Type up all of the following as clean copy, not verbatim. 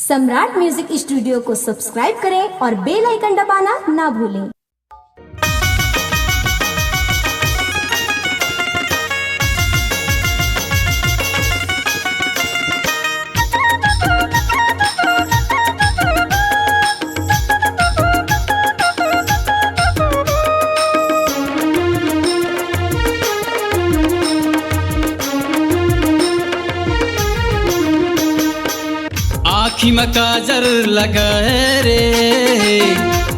सम्राट music studio को subscribe करें और बेल आइकन दबाना ना भूलें। आँखी में काजल लगाए रे,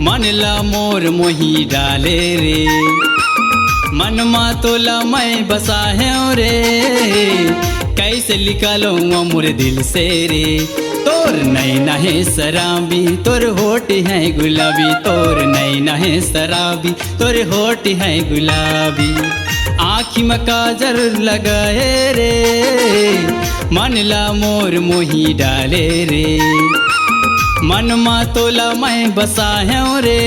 मन ला मोर मोही डाले रे, मन मा तोला मैं बसा है रे, कैसे निकालो मोर दिल से रे। तोर नैना है शराबी, तोर होठ है गुलाबी, तोर नैना है शराबी, तोर होठ है गुलाबी। आँखी में काजल लगाए रे, मन ला मोर मोही डाले रे, मन मा तोला मैं बसा है रे,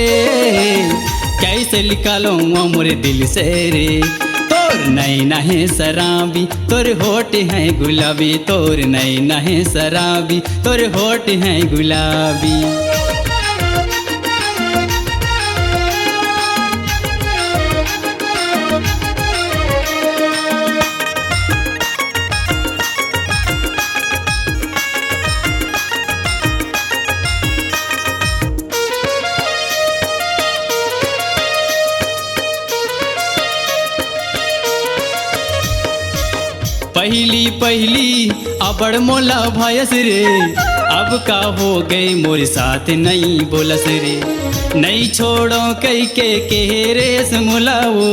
कैसे निकालो मोर दिल से रे। तोर नैना है शराबी, तोर होठ है गुलाबी, तोर नैना है शराबी, तोर होठ है गुलाबी। पहली पहली अबड़ मोला भयस रे, अब का हो गई मोर साथ नहीं बोलस रे। नहीं छोड़ो कई के रेस मुलाओ,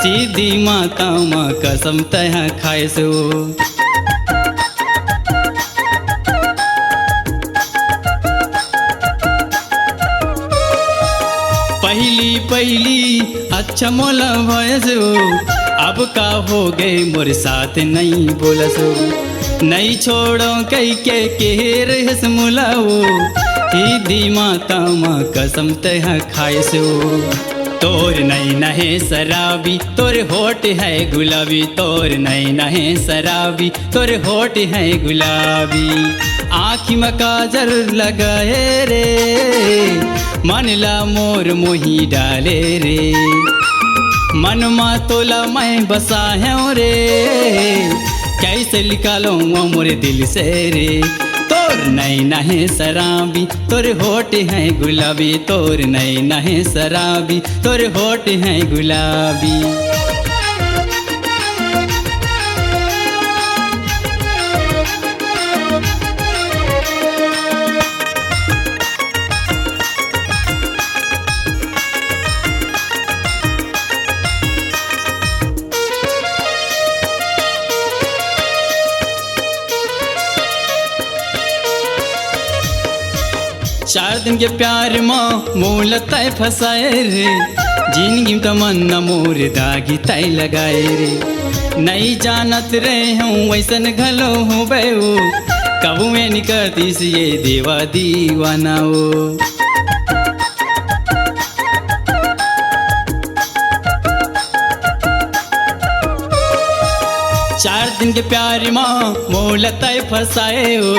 सीधी माता माँ कसम तह खाए सो। पहली पहली अच्छा मोला भयस हो, अब का हो गए मोर साथ नहीं बोलसो। नहीं छोड़ो कई के रहस मुलाओ, सीधी माता माँ कसम तह खाए सो। तोर नैना है शराबी, तोर होठ है गुलाबी, तोर नैना है शराबी, तोर होठ है गुलाबी। आँखी में काजल लगाए रे, मन ला मोर मोही डाले रे, मन मा तोला मैं बसा है रे, कैसे निकालो मोर दिल से रे। तोर नैना है शराबी, तोर होठ है गुलाबी, तोर नैना है शराबी, तोर होठ है गुलाबी। चार दिन के प्यार माँ मोल तय फसाए रे, जिंदगी तमन्ना मोर दागी तय लगाए रे। नहीं जानत रहे हूँ वैसन घलो हूँ बेऊ, कबू में निकलती से ये देवा दीवाना हो। चार दिन के प्यार माँ मोल तय फसाए हो,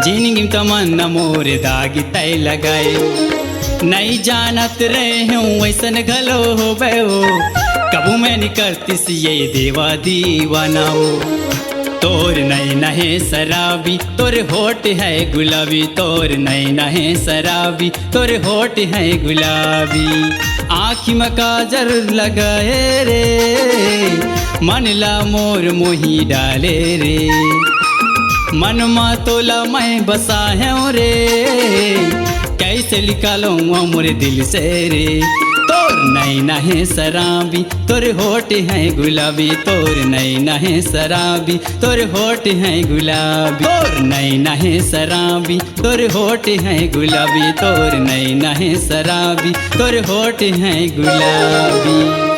जिंदगी तमन्ना मोर दागी तय लगाए। नहीं जानत रहे हूँ वैसन घलो हो बेओ, कबू मैं निकलती सी ये देवा दीवाना हो। तोर नैना है शराबी, तोर होठ है गुलाबी, तोर नैना है शराबी, तोर होठ है गुलाबी। आँखी में काजल लगाए रे, मन ला मोर मोही डाले रे, मन मा तोला मैं बसा है रे, कैसे निकालो मोर दिल से रे। तोर नैना है शराबी, तोर होठ है गुलाबी, तोर नैना है शराबी, तोर होठ है गुलाबी। तोर नैना है शराबी, तोर होठ है गुलाबी, तोर नैना है शराबी, तोर होठ है गुलाबी।